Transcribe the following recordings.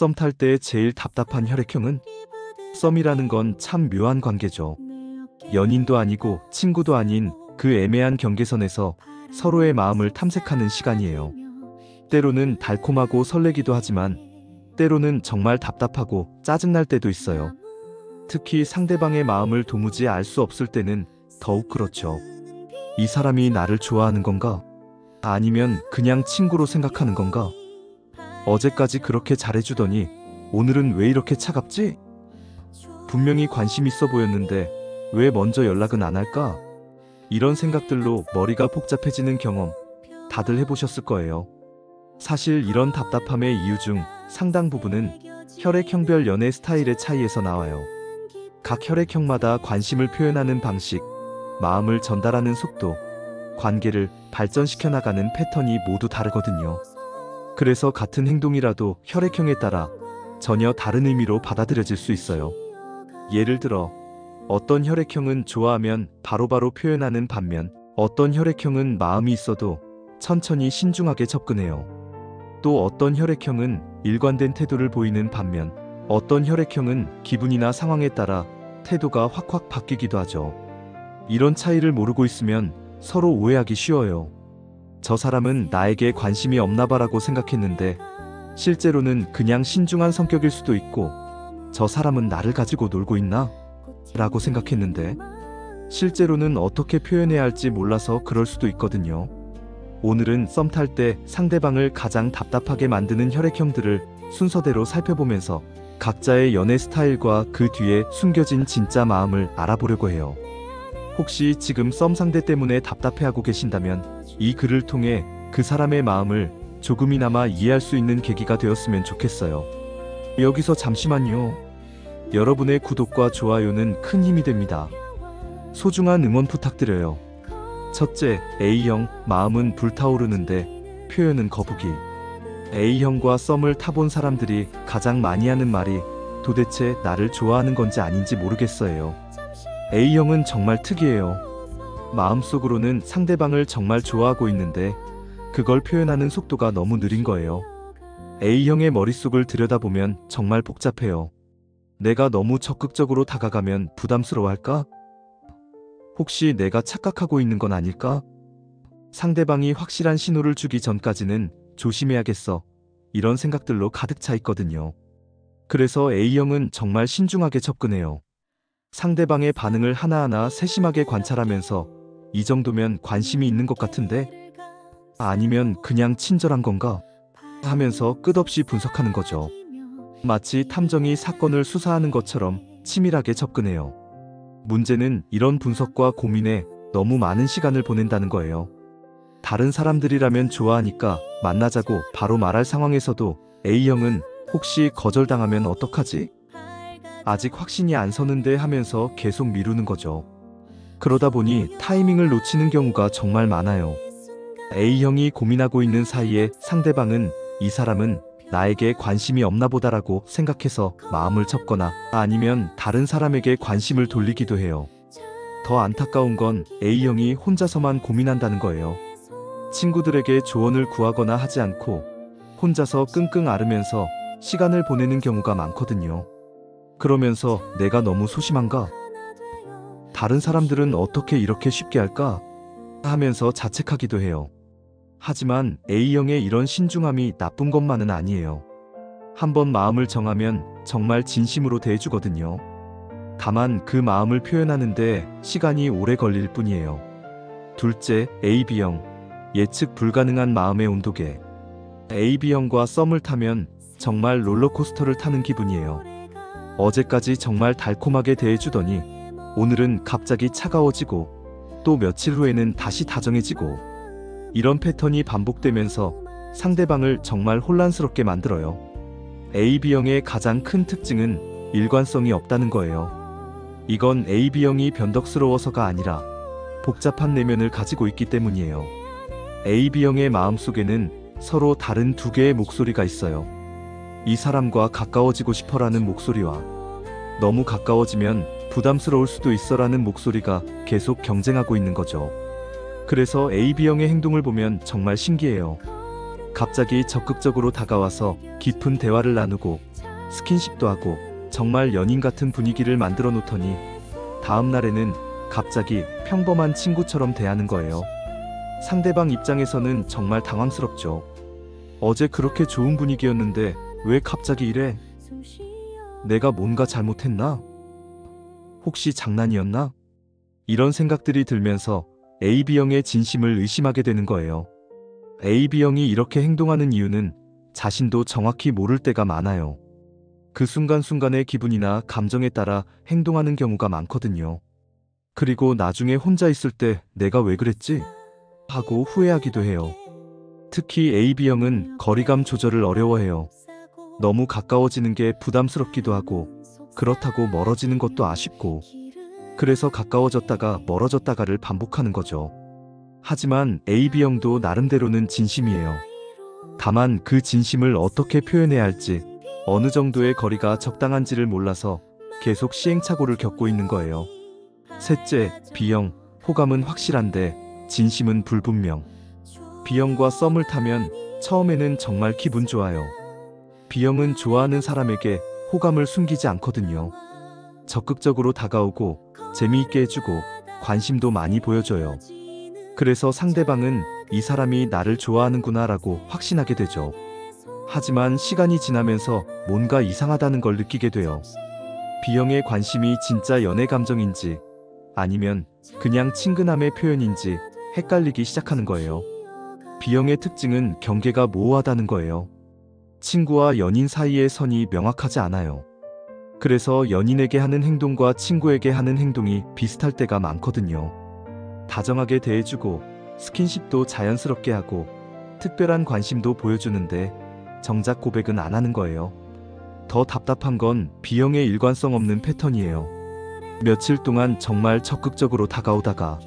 썸 탈 때 제일 답답한 혈액형은? 썸이라는 건 참 묘한 관계죠. 연인도 아니고 친구도 아닌 그 애매한 경계선에서 서로의 마음을 탐색하는 시간이에요. 때로는 달콤하고 설레기도 하지만 때로는 정말 답답하고 짜증날 때도 있어요. 특히 상대방의 마음을 도무지 알 수 없을 때는 더욱 그렇죠. 이 사람이 나를 좋아하는 건가? 아니면 그냥 친구로 생각하는 건가? 어제까지 그렇게 잘해주더니 오늘은 왜 이렇게 차갑지? 분명히 관심 있어 보였는데 왜 먼저 연락은 안 할까? 이런 생각들로 머리가 복잡해지는 경험 다들 해보셨을 거예요. 사실 이런 답답함의 이유 중 상당 부분은 혈액형별 연애 스타일의 차이에서 나와요. 각 혈액형마다 관심을 표현하는 방식, 마음을 전달하는 속도, 관계를 발전시켜 나가는 패턴이 모두 다르거든요. 그래서 같은 행동이라도 혈액형에 따라 전혀 다른 의미로 받아들여질 수 있어요. 예를 들어 어떤 혈액형은 좋아하면 바로바로 표현하는 반면 어떤 혈액형은 마음이 있어도 천천히 신중하게 접근해요. 또 어떤 혈액형은 일관된 태도를 보이는 반면 어떤 혈액형은 기분이나 상황에 따라 태도가 확확 바뀌기도 하죠. 이런 차이를 모르고 있으면 서로 오해하기 쉬워요. 저 사람은 나에게 관심이 없나 봐라고 생각했는데 실제로는 그냥 신중한 성격일 수도 있고 저 사람은 나를 가지고 놀고 있나? 라고 생각했는데 실제로는 어떻게 표현해야 할지 몰라서 그럴 수도 있거든요. 오늘은 썸 탈 때 상대방을 가장 답답하게 만드는 혈액형들을 순서대로 살펴보면서 각자의 연애 스타일과 그 뒤에 숨겨진 진짜 마음을 알아보려고 해요. 혹시 지금 썸 상대 때문에 답답해하고 계신다면 이 글을 통해 그 사람의 마음을 조금이나마 이해할 수 있는 계기가 되었으면 좋겠어요. 여기서 잠시만요. 여러분의 구독과 좋아요는 큰 힘이 됩니다. 소중한 응원 부탁드려요. 첫째, A형, 마음은 불타오르는데 표현은 거북이. A형과 썸을 타본 사람들이 가장 많이 하는 말이 도대체 나를 좋아하는 건지 아닌지 모르겠어요. A형은 정말 특이해요. 마음속으로는 상대방을 정말 좋아하고 있는데 그걸 표현하는 속도가 너무 느린 거예요. A형의 머릿속을 들여다보면 정말 복잡해요. 내가 너무 적극적으로 다가가면 부담스러워할까? 혹시 내가 착각하고 있는 건 아닐까? 상대방이 확실한 신호를 주기 전까지는 조심해야겠어. 이런 생각들로 가득 차 있거든요. 그래서 A형은 정말 신중하게 접근해요. 상대방의 반응을 하나하나 세심하게 관찰하면서 이 정도면 관심이 있는 것 같은데? 아니면 그냥 친절한 건가? 하면서 끝없이 분석하는 거죠. 마치 탐정이 사건을 수사하는 것처럼 치밀하게 접근해요. 문제는 이런 분석과 고민에 너무 많은 시간을 보낸다는 거예요. 다른 사람들이라면 좋아하니까 만나자고 바로 말할 상황에서도 A형은 혹시 거절당하면 어떡하지? 아직 확신이 안 서는데 하면서 계속 미루는 거죠. 그러다 보니 타이밍을 놓치는 경우가 정말 많아요. A형이 고민하고 있는 사이에 상대방은 이 사람은 나에게 관심이 없나 보다라고 생각해서 마음을 접거나 아니면 다른 사람에게 관심을 돌리기도 해요. 더 안타까운 건 A형이 혼자서만 고민한다는 거예요. 친구들에게 조언을 구하거나 하지 않고 혼자서 끙끙 앓으면서 시간을 보내는 경우가 많거든요. 그러면서 내가 너무 소심한가? 다른 사람들은 어떻게 이렇게 쉽게 할까? 하면서 자책하기도 해요. 하지만 A형의 이런 신중함이 나쁜 것만은 아니에요. 한번 마음을 정하면 정말 진심으로 대해주거든요. 다만 그 마음을 표현하는데 시간이 오래 걸릴 뿐이에요. 둘째, AB형. 예측 불가능한 마음의 온도계. AB형과 썸을 타면 정말 롤러코스터를 타는 기분이에요. 어제까지 정말 달콤하게 대해주더니 오늘은 갑자기 차가워지고 또 며칠 후에는 다시 다정해지고 이런 패턴이 반복되면서 상대방을 정말 혼란스럽게 만들어요. AB형의 가장 큰 특징은 일관성이 없다는 거예요. 이건 AB형이 변덕스러워서가 아니라 복잡한 내면을 가지고 있기 때문이에요. AB형의 마음속에는 서로 다른 두 개의 목소리가 있어요. 이 사람과 가까워지고 싶어라는 목소리와 너무 가까워지면 부담스러울 수도 있어라는 목소리가 계속 경쟁하고 있는 거죠. 그래서 AB형의 행동을 보면 정말 신기해요. 갑자기 적극적으로 다가와서 깊은 대화를 나누고 스킨십도 하고 정말 연인 같은 분위기를 만들어 놓더니 다음 날에는 갑자기 평범한 친구처럼 대하는 거예요. 상대방 입장에서는 정말 당황스럽죠. 어제 그렇게 좋은 분위기였는데 왜 갑자기 이래? 내가 뭔가 잘못했나? 혹시 장난이었나? 이런 생각들이 들면서 AB형의 진심을 의심하게 되는 거예요. AB형이 이렇게 행동하는 이유는 자신도 정확히 모를 때가 많아요. 그 순간순간의 기분이나 감정에 따라 행동하는 경우가 많거든요. 그리고 나중에 혼자 있을 때 내가 왜 그랬지? 하고 후회하기도 해요. 특히 AB형은 거리감 조절을 어려워해요. 너무 가까워지는 게 부담스럽기도 하고 그렇다고 멀어지는 것도 아쉽고 그래서 가까워졌다가 멀어졌다가를 반복하는 거죠. 하지만 AB형도 나름대로는 진심이에요. 다만 그 진심을 어떻게 표현해야 할지 어느 정도의 거리가 적당한지를 몰라서 계속 시행착오를 겪고 있는 거예요. 셋째, B형, 호감은 확실한데 진심은 불분명. B형과 썸을 타면 처음에는 정말 기분 좋아요. B형은 좋아하는 사람에게 호감을 숨기지 않거든요. 적극적으로 다가오고 재미있게 해주고 관심도 많이 보여줘요. 그래서 상대방은 이 사람이 나를 좋아하는구나 라고 확신하게 되죠. 하지만 시간이 지나면서 뭔가 이상하다는 걸 느끼게 돼요. B형의 관심이 진짜 연애 감정인지 아니면 그냥 친근함의 표현인지 헷갈리기 시작하는 거예요. B형의 특징은 경계가 모호하다는 거예요. 친구와 연인 사이의 선이 명확하지 않아요. 그래서 연인에게 하는 행동과 친구에게 하는 행동이 비슷할 때가 많거든요. 다정하게 대해주고 스킨십도 자연스럽게 하고 특별한 관심도 보여주는데 정작 고백은 안 하는 거예요. 더 답답한 건 B형의 일관성 없는 패턴이에요. 며칠 동안 정말 적극적으로 다가오다가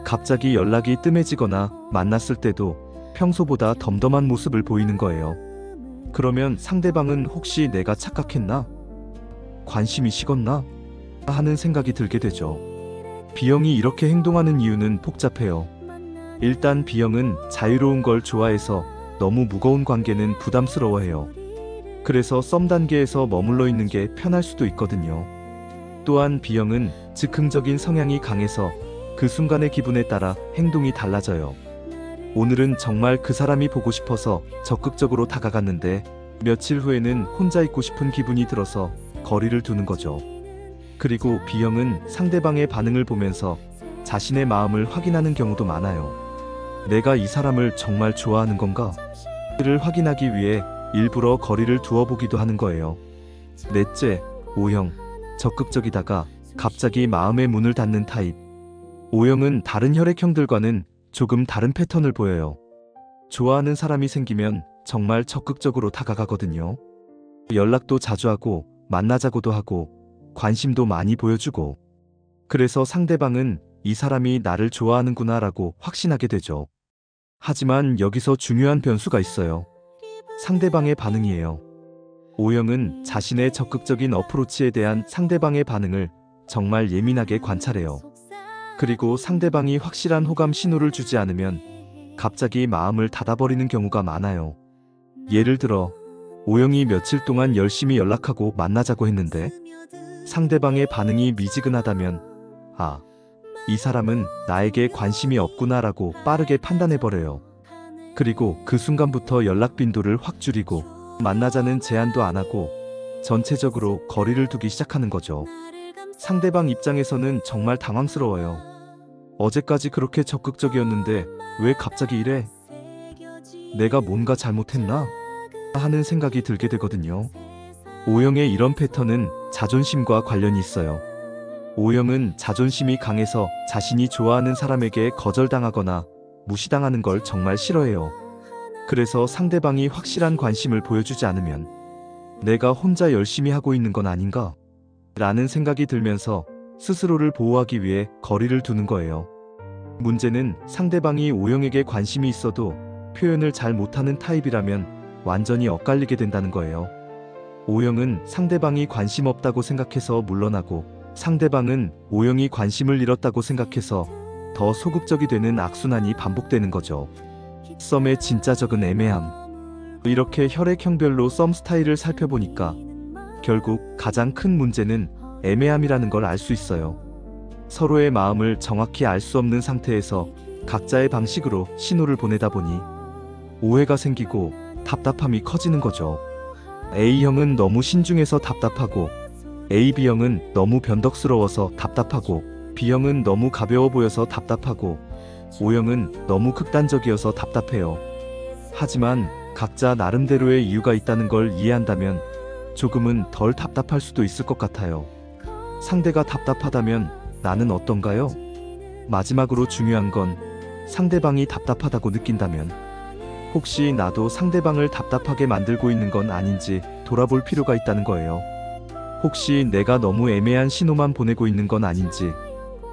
갑자기 연락이 뜸해지거나 만났을 때도 평소보다 덤덤한 모습을 보이는 거예요. 그러면 상대방은 혹시 내가 착각했나? 관심이 식었나? 하는 생각이 들게 되죠. B형이 이렇게 행동하는 이유는 복잡해요. 일단 B형은 자유로운 걸 좋아해서 너무 무거운 관계는 부담스러워해요. 그래서 썸 단계에서 머물러 있는 게 편할 수도 있거든요. 또한 B형은 즉흥적인 성향이 강해서 그 순간의 기분에 따라 행동이 달라져요. 오늘은 정말 그 사람이 보고 싶어서 적극적으로 다가갔는데 며칠 후에는 혼자 있고 싶은 기분이 들어서 거리를 두는 거죠. 그리고 B형은 상대방의 반응을 보면서 자신의 마음을 확인하는 경우도 많아요. 내가 이 사람을 정말 좋아하는 건가? 를 확인하기 위해 일부러 거리를 두어보기도 하는 거예요. 넷째, O형, 적극적이다가 갑자기 마음의 문을 닫는 타입. O형은 다른 혈액형들과는 조금 다른 패턴을 보여요. 좋아하는 사람이 생기면 정말 적극적으로 다가가거든요. 연락도 자주 하고 만나자고도 하고 관심도 많이 보여주고 그래서 상대방은 이 사람이 나를 좋아하는구나 라고 확신하게 되죠. 하지만 여기서 중요한 변수가 있어요. 상대방의 반응이에요. O형은 자신의 적극적인 어프로치에 대한 상대방의 반응을 정말 예민하게 관찰해요. 그리고 상대방이 확실한 호감 신호를 주지 않으면 갑자기 마음을 닫아버리는 경우가 많아요. 예를 들어 O형이 며칠 동안 열심히 연락하고 만나자고 했는데 상대방의 반응이 미지근하다면 아, 이 사람은 나에게 관심이 없구나 라고 빠르게 판단해버려요. 그리고 그 순간부터 연락 빈도를 확 줄이고 만나자는 제안도 안 하고 전체적으로 거리를 두기 시작하는 거죠. 상대방 입장에서는 정말 당황스러워요. 어제까지 그렇게 적극적이었는데 왜 갑자기 이래? 내가 뭔가 잘못했나? 하는 생각이 들게 되거든요. O형의 이런 패턴은 자존심과 관련이 있어요. O형은 자존심이 강해서 자신이 좋아하는 사람에게 거절당하거나 무시당하는 걸 정말 싫어해요. 그래서 상대방이 확실한 관심을 보여주지 않으면 내가 혼자 열심히 하고 있는 건 아닌가? 라는 생각이 들면서 스스로를 보호하기 위해 거리를 두는 거예요. 문제는 상대방이 O형에게 관심이 있어도 표현을 잘 못하는 타입이라면 완전히 엇갈리게 된다는 거예요. O형은 상대방이 관심 없다고 생각해서 물러나고 상대방은 O형이 관심을 잃었다고 생각해서 더 소극적이 되는 악순환이 반복되는 거죠. 썸의 진짜적인 애매함. 이렇게 혈액형별로 썸 스타일을 살펴보니까 결국 가장 큰 문제는 애매함이라는 걸 알 수 있어요. 서로의 마음을 정확히 알 수 없는 상태에서 각자의 방식으로 신호를 보내다 보니 오해가 생기고 답답함이 커지는 거죠. A형은 너무 신중해서 답답하고, AB형은 너무 변덕스러워서 답답하고, B형은 너무 가벼워 보여서 답답하고, O형은 너무 극단적이어서 답답해요. 하지만 각자 나름대로의 이유가 있다는 걸 이해한다면 조금은 덜 답답할 수도 있을 것 같아요. 상대가 답답하다면 나는 어떤가요? 마지막으로 중요한 건 상대방이 답답하다고 느낀다면 혹시 나도 상대방을 답답하게 만들고 있는 건 아닌지 돌아볼 필요가 있다는 거예요. 혹시 내가 너무 애매한 신호만 보내고 있는 건 아닌지,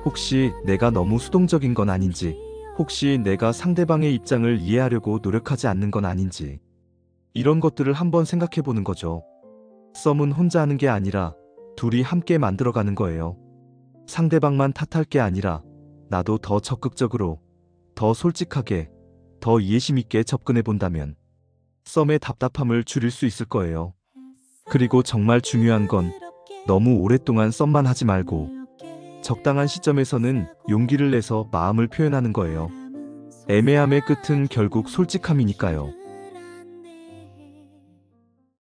혹시 내가 너무 수동적인 건 아닌지, 혹시 내가 상대방의 입장을 이해하려고 노력하지 않는 건 아닌지, 이런 것들을 한번 생각해 보는 거죠. 썸은 혼자 하는 게 아니라 둘이 함께 만들어가는 거예요. 상대방만 탓할 게 아니라 나도 더 적극적으로, 더 솔직하게, 더 이해심 있게 접근해 본다면 썸의 답답함을 줄일 수 있을 거예요. 그리고 정말 중요한 건 너무 오랫동안 썸만 하지 말고 적당한 시점에서는 용기를 내서 마음을 표현하는 거예요. 애매함의 끝은 결국 솔직함이니까요.